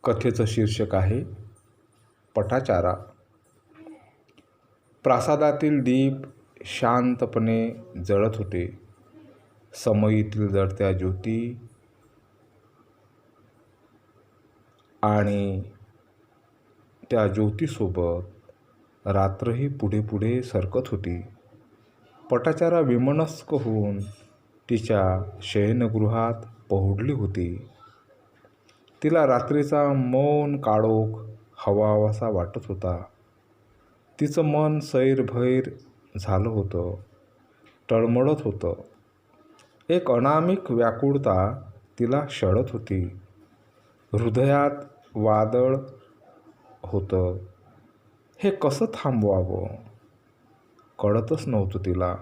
कथेचं शीर्षक आहे पटाचारा. प्रासादातील दीप शांतपणे जळत होते. समईतील जळत्या ज्योती आणि त्या ज्योतीसोबत रात्रही पुढे पुढे सरकत होती. पटाचारा विमनस्क होऊन तिच्या शयनगृहात पहुडली होती. तिला रात्रीचा मौन काळोख हवाहवासा वाटत होता. तिचं मन सैरभैर झालं होतं, टळमळत होतं. एक अनामिक व्याकुळता तिला शळत होती. हृदयात वादळ होतं. हे कसं थांबवावं कळतच नव्हतं तिला.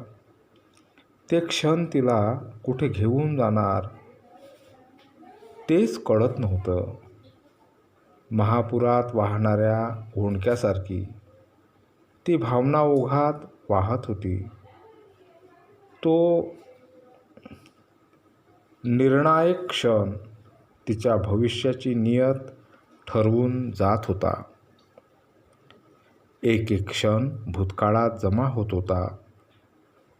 ते क्षण तिला कुठे घेऊन जाणार तेच कळत नव्हतं. महापुरात वाहणाऱ्या ओंडक्यासारखी ती भावना ओघात वाहत होती. तो निर्णायक क्षण तिच्या भविष्याची नियत ठरवून जात होता. एक एक क्षण भूतकाळात जमा होत होता.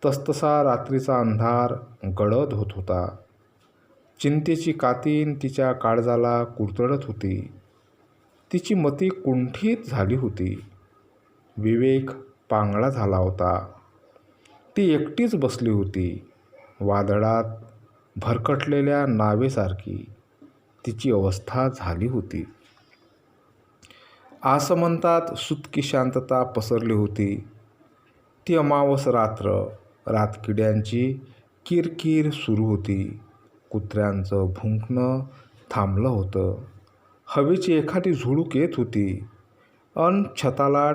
तसतसा रात्रीचा अंधार गडद होत होता. चिंतेची कातीन तिच्या काळजाला कुरतडत होती. तिची मती कुंठित झाली होती. विवेक पांगळा झाला होता. ती एकटीच बसली होती. वादळात भरकटलेल्या नावेसारखी तिची अवस्था झाली होती. आसमंतात सुतकी शांतता पसरली होती. ती अमावस रात्र. रातकिड्यांची किरकिर सुरू होती. कुत्र्यांचं भुंकणं थांबलं होतं. हवेची एखादी झुळूक येत होती. अन छताला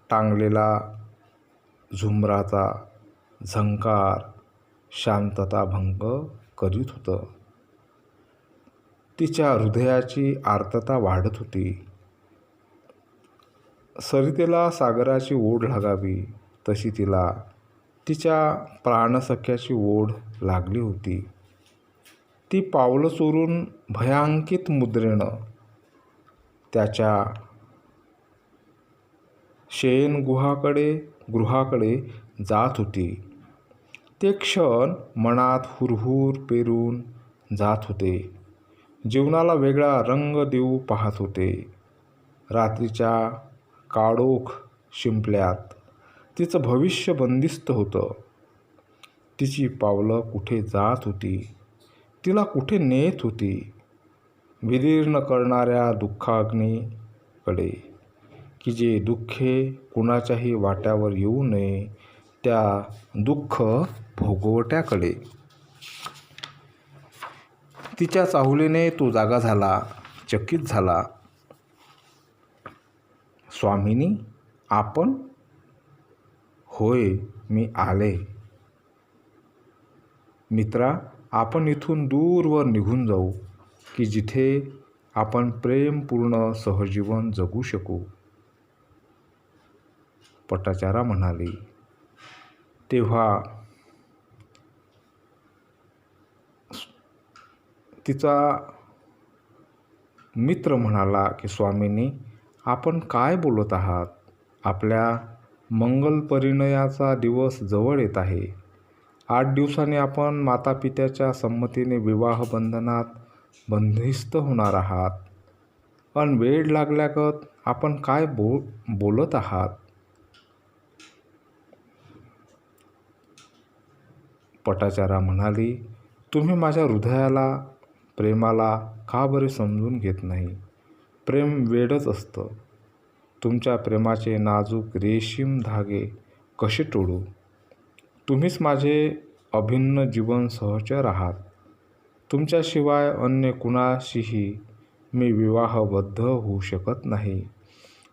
टांगलेला झुंबराचा झंकार शांतता भंग करीत होतं. तिच्या हृदयाची आर्तता वाढत होती. सरितेला सागराची ओढ लागावी तशी तिला तिच्या प्राणसख्याची ओढ लागली होती. ती पावलं चोरून भयांकित मुद्रेनं त्याच्या गृहाकडे जात होती. ते क्षण मनात हुरहुर पेरून जात होते. जीवनाला वेगळा रंग देऊ पाहत होते. रात्रीच्या काळोख शिंपल्यात तिचं भविष्य बंदिस्त होतं. तिची पावलं कुठे जात होती, तिला कुठे नेत होती? विदीर्ण करणाऱ्या दुःखाग्नीकडे, की जे दुःखे कुणाच्याही वाट्यावर येऊ नये त्या दुःख भोगवट्याकडे. तिच्या चाहुलीने तो जागा झाला, चकित झाला. स्वामिनी, आपण? होय, मी आले. मित्रा, आपण इथून दूरवर निघून जाऊ, की जिथे आपण प्रेमपूर्ण सहजीवन जगू शकू. पटाचारा म्हणाली. तेव्हा तिचा मित्र म्हणाला की स्वामिनी, आपण काय बोलत आहात? आपल्या मंगलपरिणयाचा दिवस जवळ येत आहे. 8 दिवसांनी आपण मातापित्याच्या संमतीने विवाह बंधनात बंदिस्त होणार आहात. पण वेळ लागल्यागत आपण काय बोलत आहात? पटाचारा म्हणाली, तुम्ही माझ्या हृदयाला, प्रेमाला का बरे समजून घेत नाही? प्रेम वेडच असतं. तुमच्या प्रेमाचे नाजूक रेशीम धागे कसे तोडू? तुम्हीच माझे अभिन्न जीवन सहचर आहात. तुमच्याशिवाय अन्य कुणाशीही मी विवाहबद्ध होऊ शकत नाही.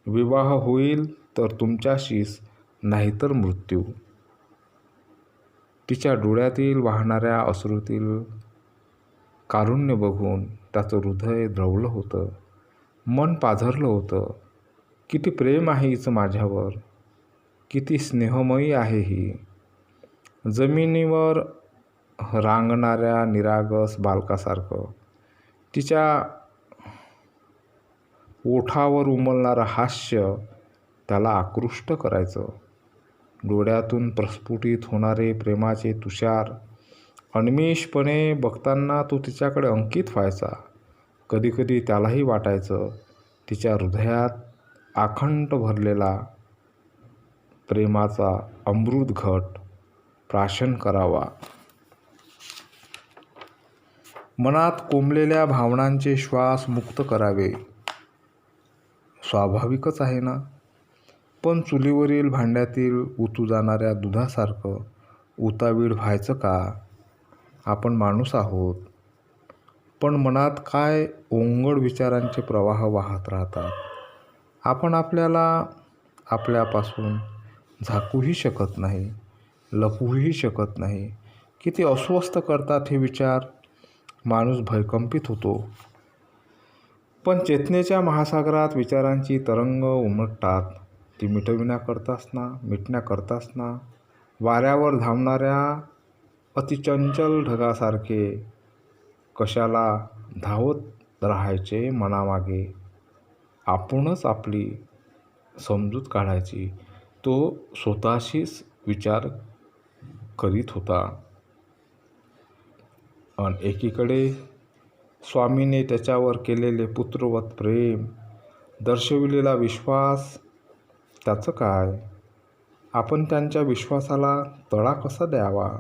विवाह होईल तर तुमच्याशीच, नाहीतर मृत्यू. तिच्या डोळ्यातील वाहणाऱ्या अश्रूतील कारुण्य बघून त्याचं हृदय द्रवलं होतं. मन पाझरलं होतं. किती प्रेम आहे हिचं माझ्यावर, किती स्नेहमयी आहे ही. जमिनीवर रांगणाऱ्या निरागस बालकासारखं. तिच्या ओठावर उमलणारं हास्य त्याला आकृष्ट करायचं. डोळ्यातून प्रस्फुटित होणारे प्रेमाचे तुषार अनमिषपणे बघताना तो तिच्याकडे अंकित व्हायचा. कधीकधी त्यालाही वाटायचं तिच्या हृदयात अखंड भरलेला प्रेमाचा अमृत घट प्राशन करावा. मनात कोंबलेल्या भावनांचे श्वास मुक्त करावे. स्वाभाविकच आहे ना. पण चुलीवरील भांड्यातील उतू जाणाऱ्या दुधासारखं उतावीळ व्हायचं का? आपण माणूस आहोत. पण मनात काय ओंगळ विचारांचे प्रवाह वाहत राहतात. आपण आपल्यापासून झाकूही शकत नाही, लपवूही शकत नाही. किती अस्वस्थ करतात हे विचार. माणूस भयकंपित होतो. पण चेतनेच्या महासागरात विचारांची तरंग उमटतात. ती मिटण्याकरताच ना वाऱ्यावर धावणाऱ्या अतिचंचल ढगासारखे कशाला धावत राहायचे मनामागे. आपणच आपली समजूत काढायची. तो स्वतःशीच विचार करीत होता. आणि एकीकडे स्वामीने त्याच्यावर केलेले पुत्रवत प्रेम, दर्शविलेला विश्वास, त्याचं काय? आपण त्यांच्या विश्वासाला तडा कसा द्यावा?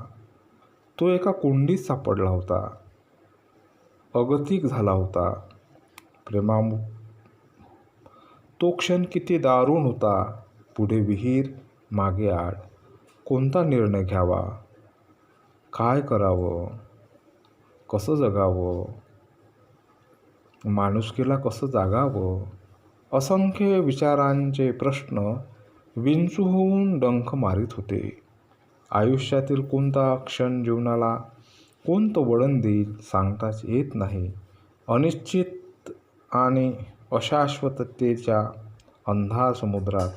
तो एका कुंडीत सापडला होता. अगतिक झाला होता. तो क्षण किती दारुण होता. पुढे विहीर, मागे आड. कोणता निर्णय घ्यावा? काय करावं? कसं जगावं? माणुसकीला कसं जागावं? असंख्य विचारांचे प्रश्न विंचू होऊन डंख मारीत होते. आयुष्यातील कोणता क्षण जीवनाला कोणतं वळण देईल सांगताच येत नाही. अनिश्चित आणि अशाश्वततेच्या अंधार समुद्रात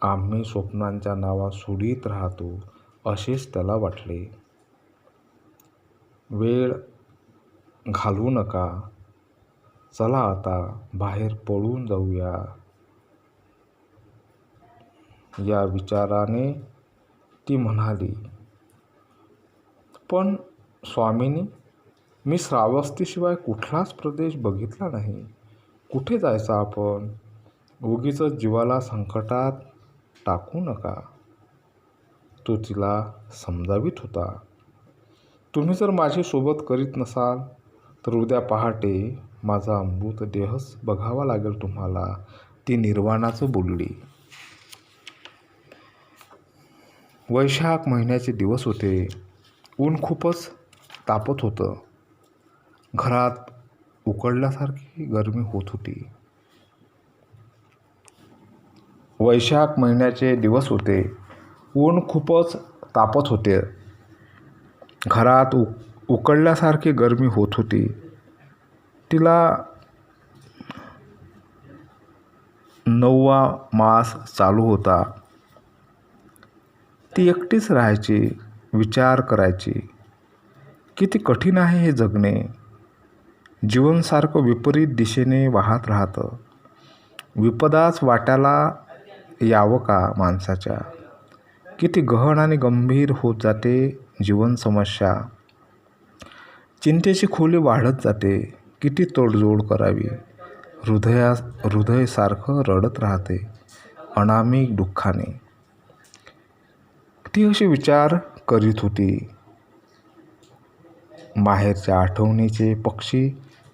आम्ही स्वप्नांच्या नावा सोडीत राहतो असेच त्याला वाटले. वेळ घालवू नका. चला आता बाहेर पळून जाऊया. या विचाराने ती म्हणाली. पण स्वामींनी, मी श्रावस्तीशिवाय कुठलाच प्रदेश बघितला नाही. कुठे जायचं आपण? उगीच जीवाला संकटात टाकू नका. तो तिला समजावीत होता. तुम्ही जर माझी सोबत करीत नसाल तर उद्या पहाटे माझा मृतदेहच बघावा लागेल तुम्हाला, ती निर्वाणाचं बोलली. वैशाख महिन्याचे दिवस होते. ऊन खूपच तापत होतं. घरात उकडल्यासारखी गरमी होत होती. वैशाख महिन्याचे दिवस होते. ऊन खूपच तापत होते. घरात उकडल्यासारखी गरमी होत होती. तिला 9वा मास चालू होता. ती एकटीच राहायची, विचार करायची. किती कठीण आहे हे जगणे. जीवन सारखं विपरीत दिशेने वाहत राहतं. विपदाच वाट्याला यावं का माणसाच्या? किती गहन आणि गंभीर होत जाते जीवन समस्या. चिंतेची खोली वाढत जाते. किती तडजोड करावी. हृदय सारखं रडत राहते अनामिक दुःखाने. ती असे विचार करीत होती. माहेरच्या आठवणीचे पक्षी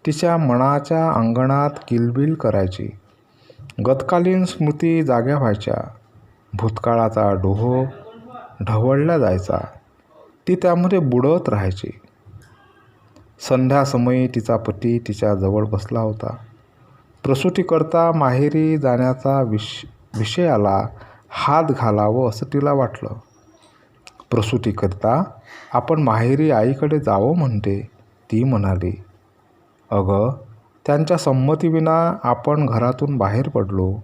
तिच्या मनाच्या अंगणात किलबिल करायचे. गतकालीन स्मृती जाग्या व्हायच्या. भूतकाळाचा डोह ढवळला जायचा. ती त्यामध्ये बुडत राहायची. संध्यासमयी तिचा पती तिच्या जवळ बसला होता. प्रसूतीकरता माहेरी जाण्याचा विषयाला हात घालावं असं तिला वाटलं. प्रसूतीकरता आपण माहेरी आईकडे जावं म्हणते, ती म्हणाली. अगं, त्यांच्या संमतीविना आपण घरातून बाहेर पडलो.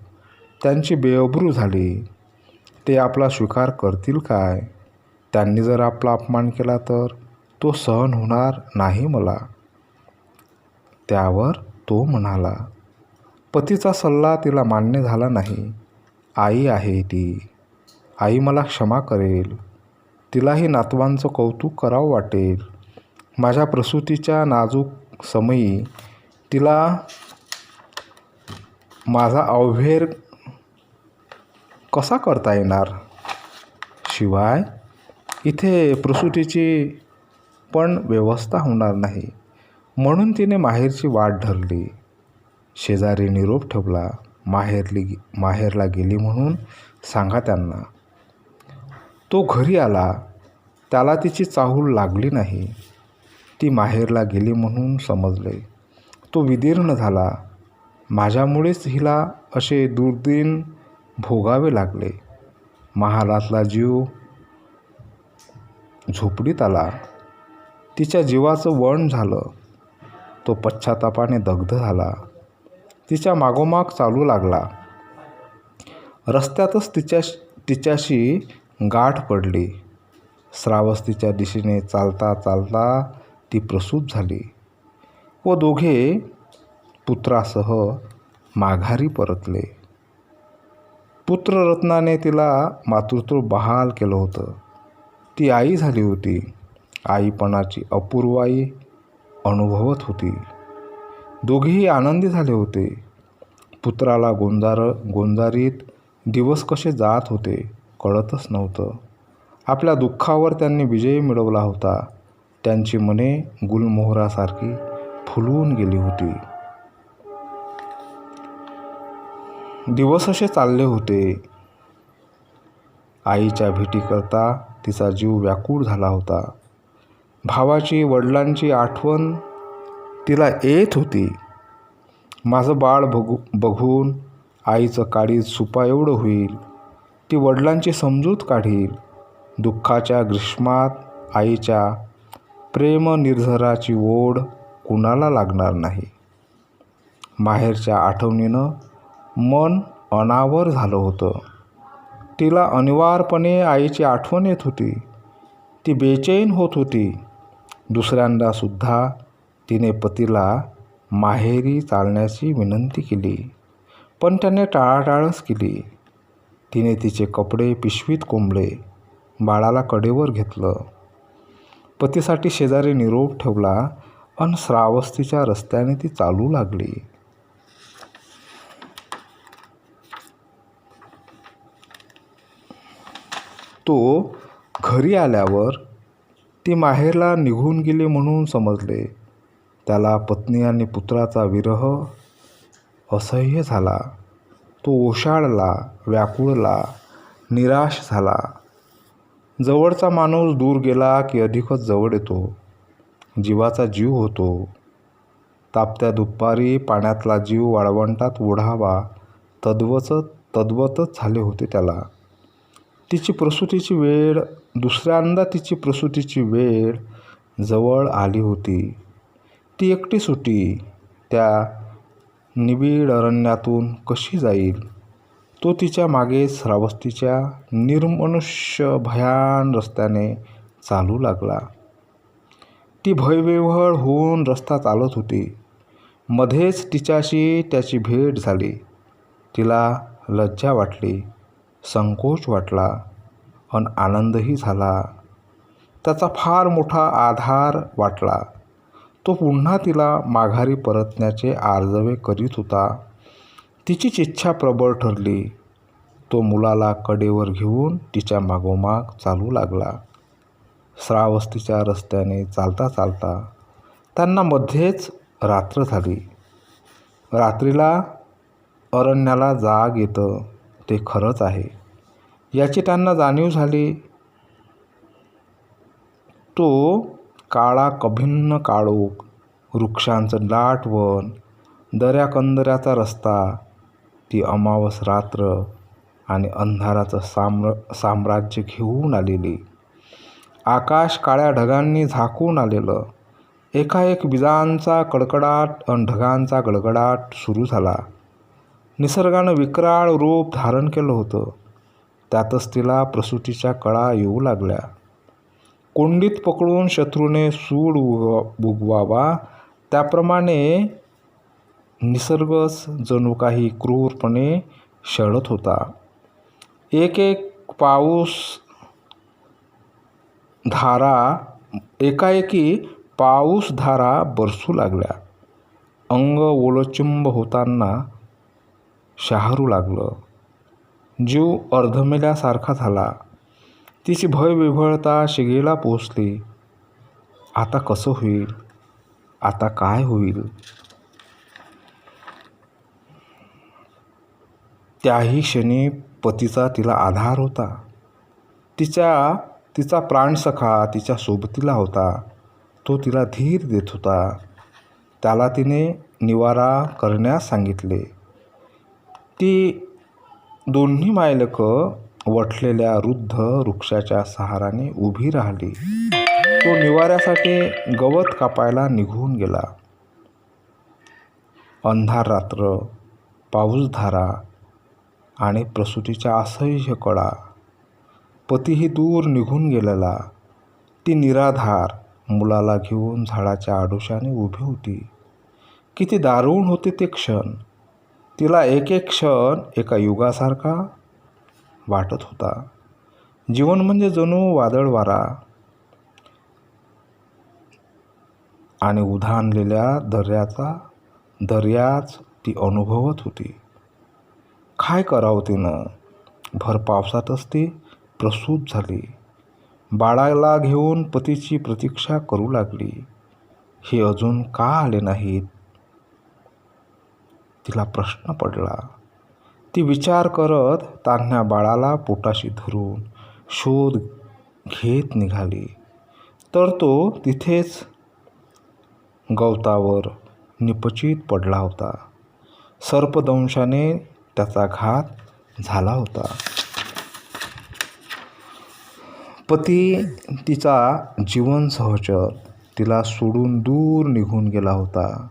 त्यांची बेअब्रू झाली. ते आपला स्वीकार करतील काय? त्यांनी जर आपला अपमान केला तर तो सहन होणार नाही मला. त्यावर तो म्हणाला. पतीचा सल्ला तिला मान्य झाला नाही. आई आहे ती. आई मला क्षमा करेल. तिलाही नातवांचं कौतुक करावं वाटेल. माझ्या प्रसूतीच्या नाजूक समयी तिला माझा अवहेर कसा करता येणार? शिवाय इथे प्रसूतीची पण व्यवस्था होणार नाही. म्हणून तिने माहेरची वाट धरली. शेजारी निरोप ठेवला. माहेरला गेली म्हणून सांगा त्यांना. तो घरी आला. त्याला तिची चाहूल लागली नाही. ती माहेरला गेली म्हणून समजले. तो विदीर्ण झाला. माझ्यामुळेच हिला असे दुर्दिन भोगावे लागले. महालातला जीव झोपडीत आला. तिच्या जीवाचं वण झालं. तो पश्चातापाने दग्ध झाला. तिच्या मागोमाग चालू लागला. रस्त्यातच तिच्याशी गाठ पडली. श्रावस्तीच्या दिशेने चालता चालता ती प्रसूत झाली व दोघे पुत्रासह माघारी परतले. पुत्ररत्नाने तिला मातृत्व बहाल केलं होतं. ती आई झाली होती. आईपणाची अपूर्वाई अनुभवत होती. दोघेही आनंदी झाले होते. पुत्राला गोंजारीत दिवस कसे जात होते कळतच नव्हतं. आपल्या दुःखावर त्यांनी विजय मिळवला होता. त्यांची मने गुलमोहरासारखी फुलून गेली होती. दिवस असे चालले होते. आईच्या भेटीकरता तिचा जीव व्याकुळ झाला होता. भावाची वडिलांची आठवण तिला येत होती. माझं बाळ बघून आईचं काळीज सुपा एवढं होईल. ती वडिलांची समजूत काढील. दुःखाच्या ग्रीष्मात आईच्या प्रेम निर्झराची ओढ कुणाला लागणार नाही. माहेरच्या आठवणीनं मन अनावर झालं होतं. तिला अनिवार्यपणे आईची आठवण येत होती. ती बेचैन होत होती. दुसऱ्यांदासुद्धा तिने पतीला माहेरी चालण्याची विनंती केली, पण त्याने टाळाटाळच केली. तिने तिचे कपडे पिशवीत कोंबले. बाळाला कडेवर घेतलं. पतीसाठी शेजारी निरोप ठेवला अन श्रावस्तीच्या रस्त्याने ती चालू लागली. तो घरी आल्यावर ती माहेरला निघून गेली म्हणून समजले. त्याला पत्नी आणि पुत्राचा विरह असह्य झाला. तो ओशाळला, व्याकुळला, निराश झाला. जवळचा माणूस दूर गेला की अधिकच जवळ येतो. जीवाचा जीव होतो. तापत्या दुपारी पाण्यातला जीव वाळवंटात ओढावा तद्वतच झाले होते त्याला. दुसऱ्यांदा तिची प्रसूतीची वेळ जवळ आली होती. ती एकटीच होती. त्या निबिड अरण्यातून कशी जाईल? तो तिच्या मागे श्रावस्तीच्या निर्मनुष्य भयान रस्त्याने चालू लागला. ती भयविव्हळ होऊन रस्ता चालत होती. मध्येच तिच्याशी त्याची भेट झाली. तिला लज्जा वाटली, संकोच वाटला अन आनंदही झाला. त्याचा फार मोठा आधार वाटला. तो पुन्हा तिला माघारी परतण्याचे आर्जवे करीत होता. तिचीच इच्छा प्रबळ ठरली. तो मुलाला कडेवर घेऊन तिच्या मागोमाग चालू लागला. श्रावस्तीच्या रस्त्याने चालता चालता त्यांना मध्येच रात्र झाली. रात्रीला अरण्याला जाग येतं ते खरंच आहे याची त्यांना जाणीव झाली. तो काळा कभिन्न काळोख, वृक्षांचं दाट वन, दऱ्याकंदऱ्याचा रस्ता, ती अमावस रात्र आणि अंधाराचं साम्राज्य घेऊन आलेली. आकाश काळ्या ढगांनी झाकून आलेलं. एकाएक विजांचा कडकडाट अन ढगांचा गडगडाट सुरू झाला. निसर्गानं विक्राळ रूप धारण केलं होतं. त्यातच तिला प्रसूतीच्या कळा येऊ लागल्या. कोंडीत पकडून शत्रूने सूड उगवावा त्याप्रमाणे निसर्गच जणू काही क्रूरपणे छळत होता. एक एक एकाएकी पाऊस धारा बरसू लागल्या. अंग ओलचिंब होताना शहारू लागलं. जीव अर्धमेल्यासारखा झाला. तिची भयविव्हळता शिगेला पोचली. आता कसं होईल? आता काय होईल? त्याही क्षणी पतीचा तिला आधार होता. तिचा प्राणसखा तिच्या सोबतीला होता. तो तिला धीर देत होता. त्याला तिने निवारा करण्यास सांगितले. ती दोन्ही मायलेकं वठलेल्या वृद्ध वृक्षाच्या सहाराने उभी राहिली. तो निवाऱ्यासाठी गवत कापायला निघून गेला. अंधार रात्र, पाऊसधारा आणि प्रसूतीच्या असह्य कळा. पतीही दूर निघून गेलेला. ती निराधार मुलाला घेऊन झाडाच्या आडोशाने उभी होती. किती दारुण होते ते क्षण. तिला एक एक क्षण एका युगासारखा वाटत होता. जीवन म्हणजे जणू वादळ वारा आणि उधाणलेल्या दर्याच ती अनुभवत होती. काय करावं तिनं? भर पावसातच ती प्रसूत झाली. बाळाला घेऊन पतीची प्रतीक्षा करू लागली. हे अजून का आले नाहीत? तिला प्रश्न पडला. ती विचार करत तान्ह्या बाळाला पोटाशी धरून शोध घेत निघाली. तर तो तिथेच गवतावर निपचित पडला होता. सर्पदंशाने त्याचा घात झाला होता. पती तिचा जीवन सहचर तिला सोडून दूर निघून गेला होता.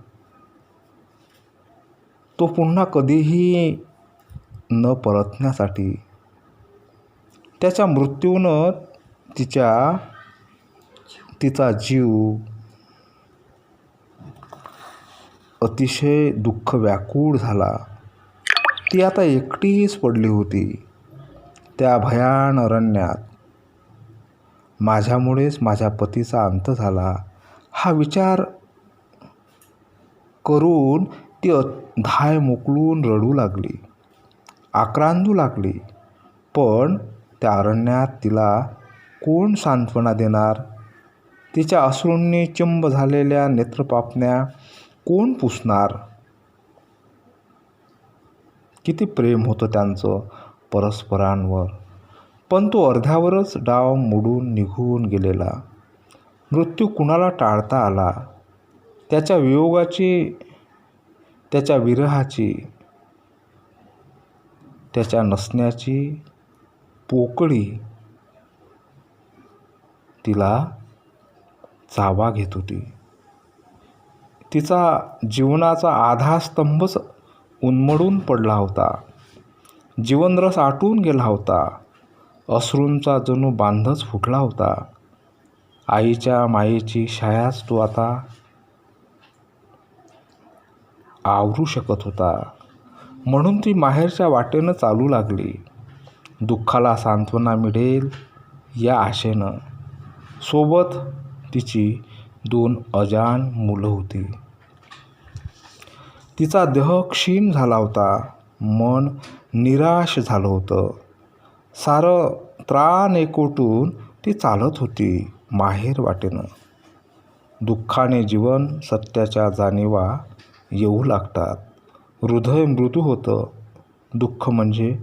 तो पुन्हा कधीही न परतण्यासाठी. त्याच्या मृत्यूनं तिचा जीव अतिशय दुःख व्याकुळ झाला. ती आता एकटीच पडली होती त्या भयान अरण्यात. माझ्यामुळेच माझ्या पतीचा अंत झाला हा विचार करून ती धाय मोकळून रडू लागली, आक्रांदू लागली. पण त्या अरण्यात तिला कोण सांत्वना देणार? तिच्या अश्रूंनी चिंब झालेल्या नेत्रपापण्या कोण पुसणार? किती प्रेम होतं त्यांचं परस्परांवर. पण तो अर्ध्यावरच डाव मोडून निघून गेलेला. मृत्यू कुणाला टाळता आला? त्याच्या वियोगाची, त्याच्या विरहाची, त्याच्या नसण्याची पोकळी तिला चावा घेत होती. तिचा जीवनाचा आधारस्तंभच उन्मळून पडला होता. जीवनरस आटून गेला होता. अश्रूंचा जणू बांधच फुटला होता. आईच्या मायेची छायाच तो आता आवरू शकत होता. म्हणून ती माहेरच्या वाटेनं चालू लागली. दुःखाला सांत्वना मिळेल या आशेनं. सोबत तिची 2 अजाण मुलं होती. तिचा देह क्षीण झाला होता. मन निराश झालं होतं. सारं त्राण एकवटून ती चालत होती माहेर वाटेनं. दुःखाने जीवन सत्याच्या जाणीवा येऊ लागतात. हृदय मृदू होतं. दुःख म्हणजे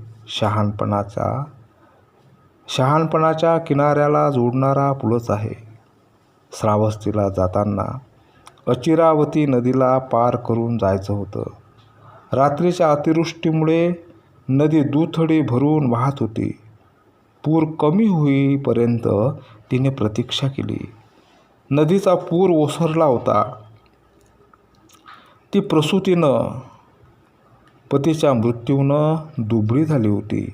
शहाणपणाच्या किनाऱ्याला जोडणारा पुलच आहे. श्रावस्तीला जाताना अचिरावती नदीला पार करून जायचं होतं. रात्रीच्या अतिवृष्टीमुळे नदी दुथडी भरून वाहत होती. पूर कमी होईपर्यंत तिने प्रतीक्षा केली. नदीचा पूर ओसरला होता. ती प्रसूतीनं, पतीच्या मृत्यूनं दुबळी झाली होती.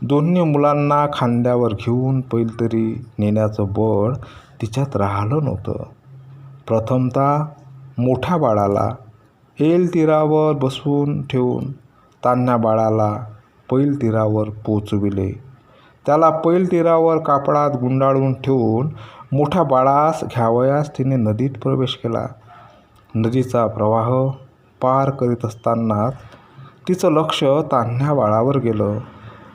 दोन्ही मुलांना खांद्यावर घेऊन पैलतरी नेण्याचं बळ तिच्यात राहिलं नव्हतं. प्रथमतः मोठ्या बाळाला तीरावर बसवून ठेवून तान्ह्या बाळाला तीरावर पोचविले. त्याला तीरावर कापडात गुंडाळून ठेवून मोठ्या बाळास घ्यावयास तिने नदीत प्रवेश केला. नदीचा प्रवाह पार करीत असतानाच तिचं लक्ष तान्ह्या बाळावर गेलं,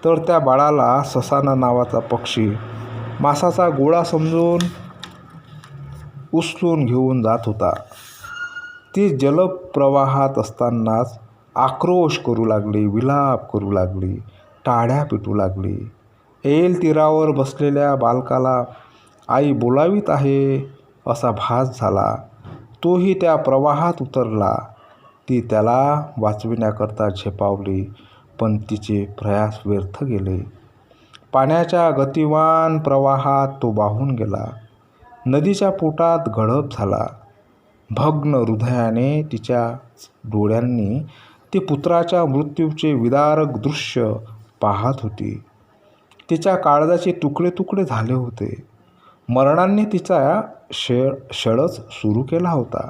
तर त्या बाळाला ससाना नावाचा पक्षी मांसाचा गोळा समजून उचलून घेऊन जात होता. ती जलप्रवाहात असतानाच आक्रोश करू लागली, विलाप करू लागली, टाळ्या पिटू लागली. तीरावर बसलेल्या बालकाला आई बोलावीत आहे असा भास झाला. तोही त्या प्रवाहात उतरला. ती त्याला वाचविण्याकरता झेपावली, पण तिचे प्रयास व्यर्थ गेले. पाण्याच्या गतिवान प्रवाहात तो वाहून गेला. नदीच्या पोटात गडप झाला. भग्न हृदयाने तिच्या डोळ्यांनी ती पुत्राच्या मृत्यूचे विदारक दृश्य पाहत होती. तिच्या काळजाचे तुकडे तुकडे झाले होते. मरणाने तिचा छळच सुरू केला होता.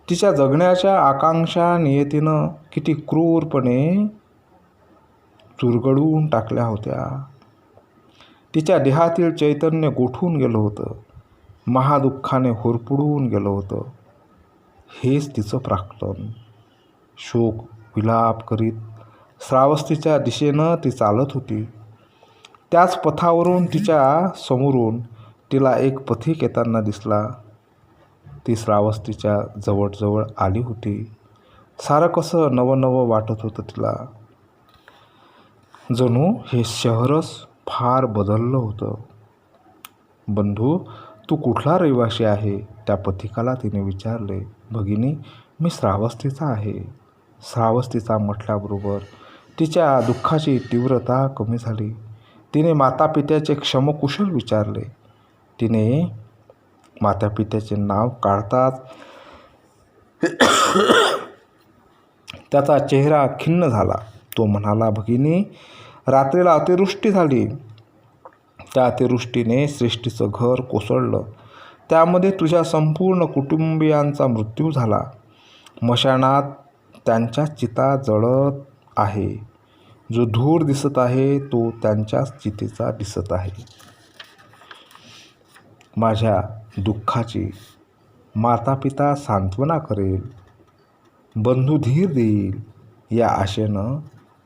तिच्या जगण्याच्या आकांक्षा नियतीनं किती क्रूरपणे चुरगळून टाकल्या होत्या. तिच्या देहातील चैतन्य गोठून गेलं होतं. महादुःखाने होरपळून गेलं होतं. हेच तिचं प्राक्तन. शोक विलाप करीत श्रावस्तीच्या दिशेनं ती चालत होती. त्याच पथावरून तिच्या समोरून तिला एक पथिक येताना दिसला. ती श्रावस्तीच्या जवळजवळ आली होती. सारं कसं नवं वाटत होतं तिला. जणू हे शहरच फार बदललं होतं. बंधू, तू कुठला रहिवासी आहे? त्या पथिकाला तिने विचारले. भगिनी, मी श्रावस्तीचा आहे. श्रावस्तीचा म्हटल्याबरोबर तिच्या दुःखाची तीव्रता कमी झाली. तिने मातापित्याचे क्षमकुशल विचारले. तिने मातापित्याचे नाव काढताच त्याचा चेहरा खिन्न झाला. तो म्हणाला, भगिनी, रात्रीला अतिवृष्टी झाली. त्या अतिवृष्टीने सृष्टीचं घर कोसळलं. त्यामध्ये तुझ्या संपूर्ण कुटुंबियांचा मृत्यू झाला. मशानात त्यांच्या चिता जळत आहे. जो धूर दिसत आहे तो त्यांच्याच चितेचा दिसत आहे. माझ्या दुःखाची मातापिता सांत्वना करेल, बंधू धीर देईल या आशेनं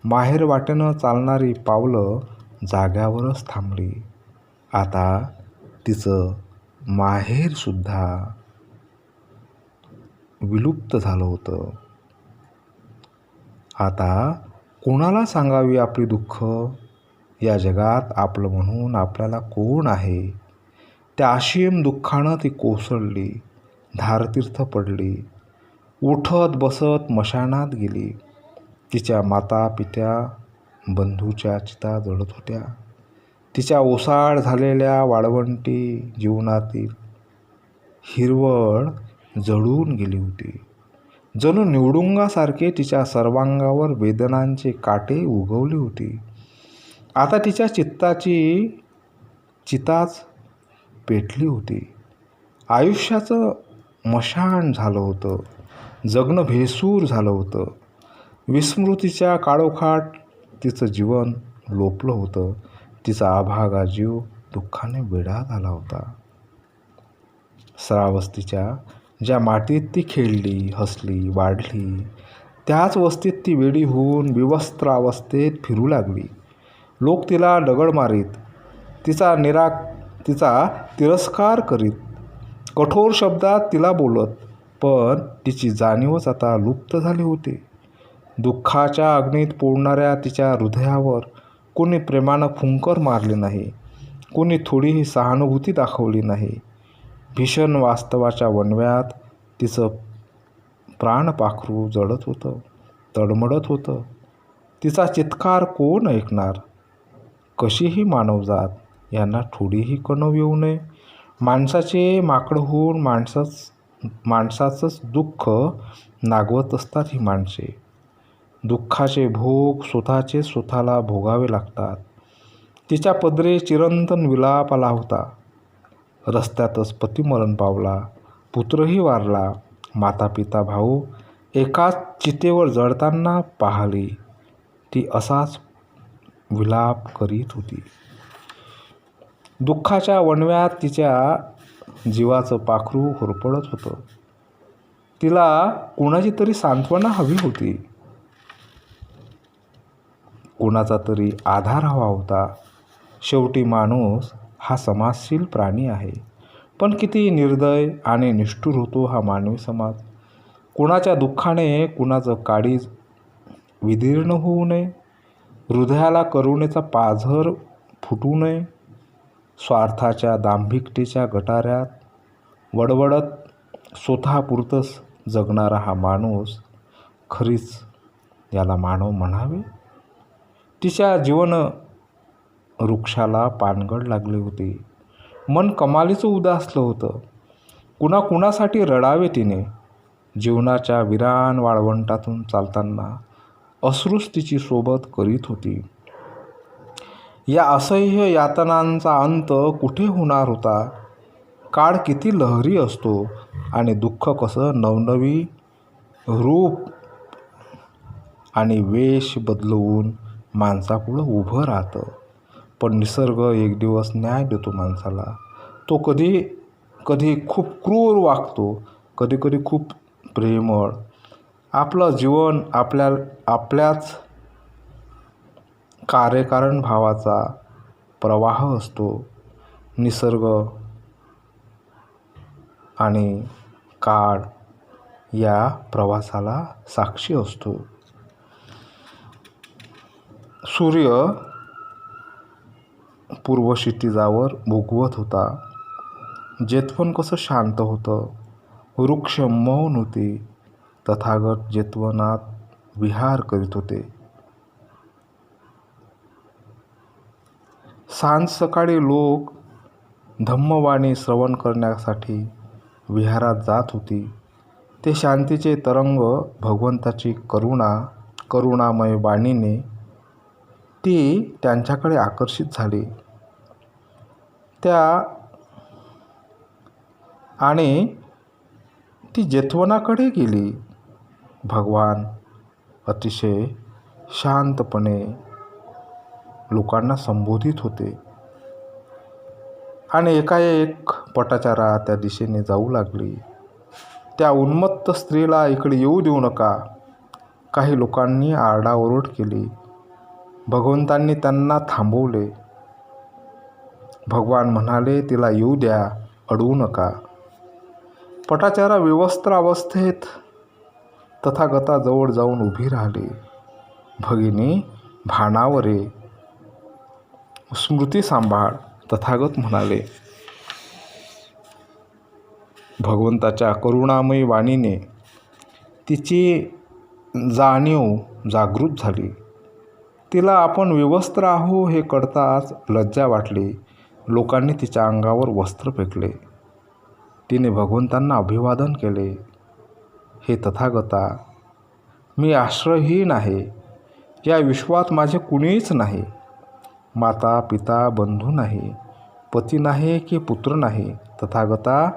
माहेर वाटेनं चालणारी पावलं जाग्यावरच थांबली. आता तिचं माहेरसुद्धा विलुप्त झालं होतं. आता कोणाला सांगावी आपली दुःख? या जगात आपलं म्हणून आपल्याला कोण आहे? त्या असीम दुःखानं ती कोसळली, धारतीर्थ पडली, उठत बसत मशानात गेली. तिच्या माता पित्या बंधूच्या चिता जळत होत्या. तिच्या ओसाड झालेल्या वाळवंटी जीवनातील हिरवळ जळून गेली होती. जणू निवडुंगासारखे तिच्या सर्वांगावर वेदनांचे काटे उगवली होती. आता तिच्या चिताच पेटली होती. आयुष्याचं मशान झालं होतं. जगणं भेसूर झालं होतं. विस्मृतीच्या काळोखात तिचं जीवन लोपलं होतं. तिचा अभागा जीव दुःखाने वेढा झाला होता. श्रावस्तीच्या ज्या मातीत ती खेळली, हसली, वाढली, त्याच वस्तीत ती वेडी होऊन विवस्त्र अवस्थेत फिरू लागली. लोक तिला दगड मारीत, तिचा तिरस्कार करीत, कठोर शब्दात तिला बोलत, पण तिची जाणीवच आता लुप्त झाली होती. दुःखाच्या अग्नीत पोळणाऱ्या तिच्या हृदयावर कोणी प्रेमानं फुंकर मारले नाही. कोणी थोडीही सहानुभूती दाखवली नाही. भीषण वास्तवाच्या वणव्यात तिचं प्राणपाखरू जळत होतं, तडमडत होतं. तिचा चित्कार कोण ऐकणार? कशीही मानवजात यांना थोडीही कणव येऊ नये. माणसाचे माकड होऊन माणसाचंच दुःख नागवत असतात ही माणसे. दुःखाचे भोग स्वतःला भोगावे लागतात. तिच्या पदरे चिरंतन विलाप आला होता. रस्त्यातच पती मरण पावला, पुत्रही वारला. माता पिता भाऊ एकाच चितेवर जळताना पाहिली. ती असाच विलाप करीत होती. दुःखाच्या वणव्यात तिच्या जीवाचं पाखरू होरपळत होतं. तिला कोणाची तरी सांत्वना हवी होती, कोणाचा तरी आधार हवा होता. शेवटी माणूस हा समाजशील प्राणी आहे, पण किती निर्दय आणि निष्ठुर होतो हा मानवी समाज. कुणाच्या दुःखाने कुणाचं काळीज विदीर्ण होऊ नये, हृदयाला करुणेचा पाझर फुटू नये. स्वार्थाच्या दांभिकतेच्या गटाऱ्यात वडवडत स्वतःपुरतंच जगणारा हा माणूस खरीच याला मानव म्हणावे. तिच्या जीवन वृक्षाला पानगळ लागले होते. मन कमालीचं उदासलं होतं. कुणाकुणासाठी रडावे तिने. जीवनाच्या विरान वाळवंटातून चालताना अश्रूच तिची सोबत करीत होती. या असह्य यातनांचा अंत कुठे होणार होता? काळ किती लहरी असतो आणि दुःख कसं नवनवी रूप आणि वेश बदलवून माणसापुढं उभं राहतं. पण निसर्ग एक दिवस न्याय देतो माणसाला. तो कधी कधी खूप क्रूर वागतो, कधी कधी खूप प्रेमळ. आपलं जीवन आपल्याच कार्यकारण भावाचा प्रवाह असतो. निसर्ग आणि काळ या प्रवासाला साक्षी असतो. सूर्य पूर्व क्षितिजावर उगवत होता. जेतवन कसं शांत होतं. वृक्ष मौन होते. तथागत जेतवनात विहार करीत होते. सांज सकाळी लोक धम्मवाणी श्रवण करण्यासाठी विहारात जात होती. ते शांतीचे तरंग भगवंताची करुणामय वाणीने ती त्यांच्याकडे आकर्षित झाली. आणि ती जेतवनाकडे गेली. भगवान अतिशय शांतपणे लोकांना संबोधित होते आणि एकाएक पटाचारा त्या दिशेने जाऊ लागली. त्या उन्मत्त स्त्रीला इकडे येऊ देऊ नका. काही लोकांनी आरडाओरड केली. भगवंतांनी त्यांना थांबवले. भगवान म्हणाले, तिला येऊ द्या, अडवू नका. पटाचारा विवस्त्र अवस्थेत तथागताजवळ जाऊन उभी राहिली. भगिनी, भानावर ये, स्मृती सांभाळ. तथागत म्हणाले. भगवंताच्या करुणामयी वाणीने तिची जाणीव जागृत झाली. तिला आपण विवस्त्र आहो हे कळताच लज्जा वाटली. लोकांनी तिच्या अंगावर वस्त्र फेकले. तिने भगवंतांना अभिवादन केले. हे तथागता, मी आश्रयहीन आहे. या विश्वात माझे कुणीच नाही. माता पिता बंधू नाही, पती नाही की पुत्र नाही. तथागता,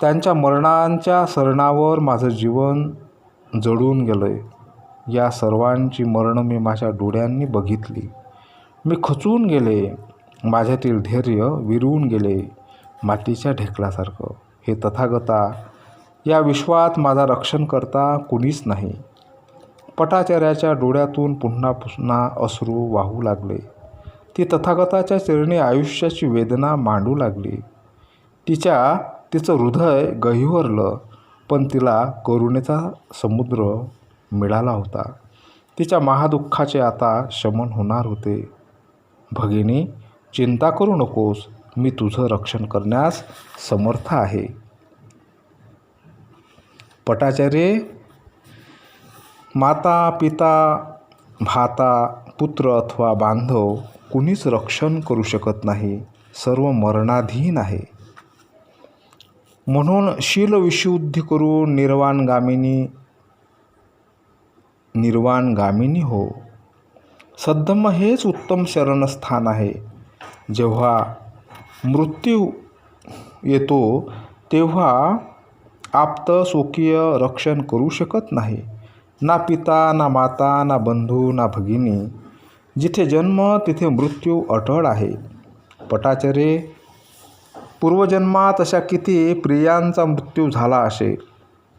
त्यांच्या मरणांच्या सरणावर माझं जीवन जळून गेलंय. या सर्वांची मरण मी माझ्या डोळ्यांनी बघितली. मी खचून गेले. माझ्यातील धैर्य विरून गेले मातीच्या ढेकलासारखं. हे तथागता, या विश्वात माझा रक्षण करता कुणीच नाही. पटाचार्याच्या डोळ्यातून पुन्हा पुन्हा अश्रू वाहू लागले. ती तथागताच्या चरणी आयुष्याची वेदना मांडू लागली. तिचं हृदय गहिवरलं, पण तिला करुणेचा समुद्र मिळाला होता. तिच्या महादुःखाचे आता शमन होणार होते. भगिनी, चिंता करू नकोस. मी तुझं रक्षण करण्यास समर्थ आहे. पटाचार्य, माता पिता भाता पुत्र अथवा बांधव कुणीच रक्षण करू शकत नाही. सर्व मरणाधीन आहे. म्हणून शीलविशुद्धी करून निर्वाणगामिनी हो. सद्धम्म हेच उत्तम शरणस्थान आहे. जेव्हा मृत्यू येतो तेव्हा आप्त स्वकीय रक्षण करू शकत नाही. ना पिता, ना माता, ना बंधू, ना भगिनी. जिथे जन्म तिथे मृत्यू अटळ आहे. पटाचरे, पूर्वजन्मात अशा किती प्रियांचा मृत्यू झाला असेल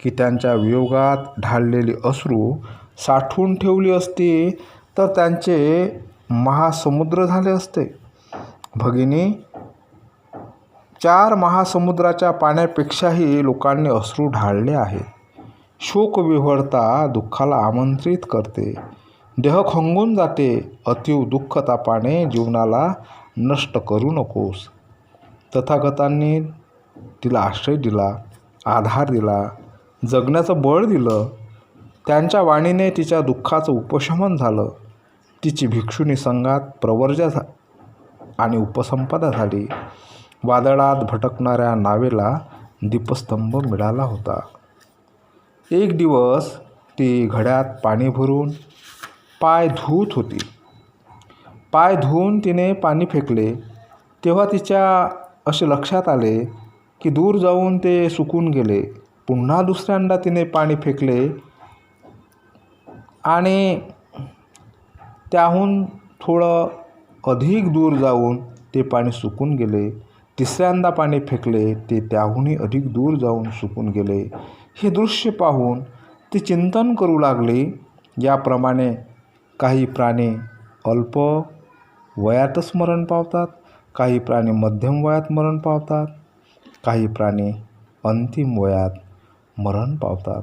की त्यांच्या वियोगात ढाळलेली अश्रू साठवून ठेवली असती तर त्यांचे महासमुद्र झाले असते. भगिनी, 4 महासमुद्राच्या पाण्यापेक्षाही लोकांनी अश्रू ढाळले आहेत. शोकविव्हळता दुःखाला आमंत्रित करते. देह खंगून जाते. अतीव दुःख तापाने जीवनाला नष्ट करू नकोस. तथागतांनी तिला आश्रय दिला, आधार दिला, जगण्याचं बळ दिलं. त्यांच्या वाणीने तिच्या दुःखाचं उपशमन झालं. तिची भिक्षुणी संघात प्रवर्जा आणि उपसंपदा झाली. वादळात भटकणाऱ्या नावेला दीपस्तंभ मिळाला होता. एक दिवस ती घड्यात पाणी भरून पाय धुत होती. पाय धुवून तिने पाणी फेकले तेव्हा तिच्या असे लक्षात आले की दूर जाऊन ते सुकून गेले. पुन्हा दुसऱ्यांदा तिने पाणी फेकले आणि त्याहून थोडं अधिक दूर जाऊन ते पाणी सुकून गेले. तिसऱ्यांदा पाणी फेकले, ते त्याहूनही अधिक दूर जाऊन सुकून गेले. हे दृश्य पाहून ती चिंतन करू लागली. याप्रमाणे काही प्राणी अल्प वयातच मरण पावतात, काही प्राणी मध्यम वयात मरण पावतात, काही प्राणी अंतिम वयात मरण पावतात.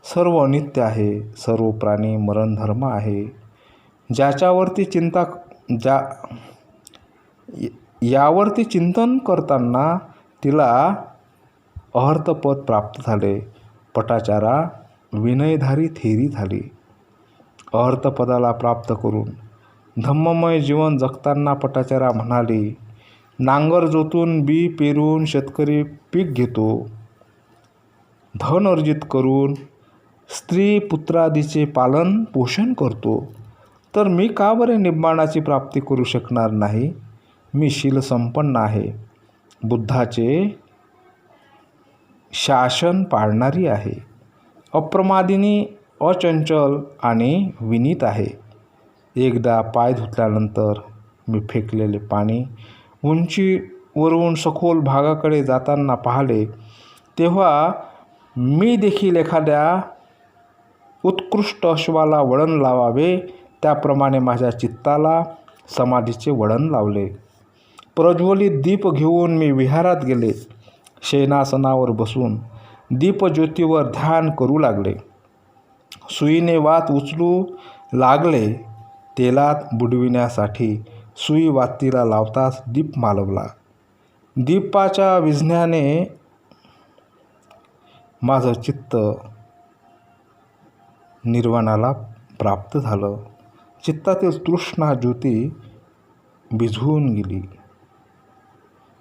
सर्व अनित्य आहे. सर्व प्राणी मरणधर्म आहे. यावरती चिंतन करताना तिला अहर्तपद प्राप्त झाले. पटाचारा विनयधारी थेरी झाली. अहर्तपदाला प्राप्त करून धम्ममय जीवन जगताना पटाचारा म्हणाली, नांगर जोतून बी पेरून शेतकरी पीक घेतो. धन अर्जित करून स्त्री पुत्रादीचे पालन पोषण करतो. तर मी का बरे निब्बाणाची प्राप्ती करू शकणार नाही? मी शीलसंपन्न आहे. बुद्धाचे शासन पाळणारी आहे. अप्रमादिनी, अचंचल आणि विनीत आहे. एकदा पाय धुतल्यानंतर मी फेकलेले पाणी उंचीवरून सखोल भागाकडे जाताना पाहिले तेव्हा मी देखील एखाद्या उत्कृष्ट अश्वाला वळण लावावे त्याप्रमाणे माझ्या चित्ताला समाधीचे वळण लावले. प्रज्वलित दीप घेऊन मी विहारात गेले. शयनासनावर बसून दीपज्योतीवर ध्यान करू लागले. सुईने वात उचलू लागले. तेलात बुडविण्यासाठी सुई वातीला लावताच दीप मालवला. दीपाच्या विझण्याने माझं चित्त निर्वाणाला प्राप्त झालं. चित्तातील तृष्णा ज्योती विझवून गेली.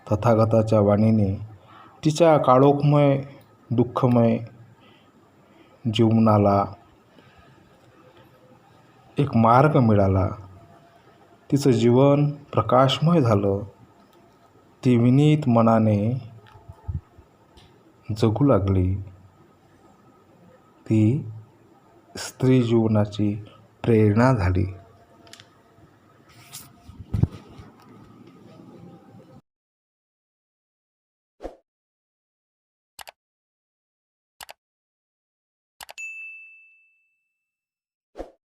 तथागताच्या वाणीने तिच्या काळोखमय दुःखमय जीवनाला एक मार्ग मिळाला. तिचं जीवन प्रकाशमय झालं. ती विनीत मनाने जगू लागली. ती स्त्री जीवनाची प्रेरणा झाली.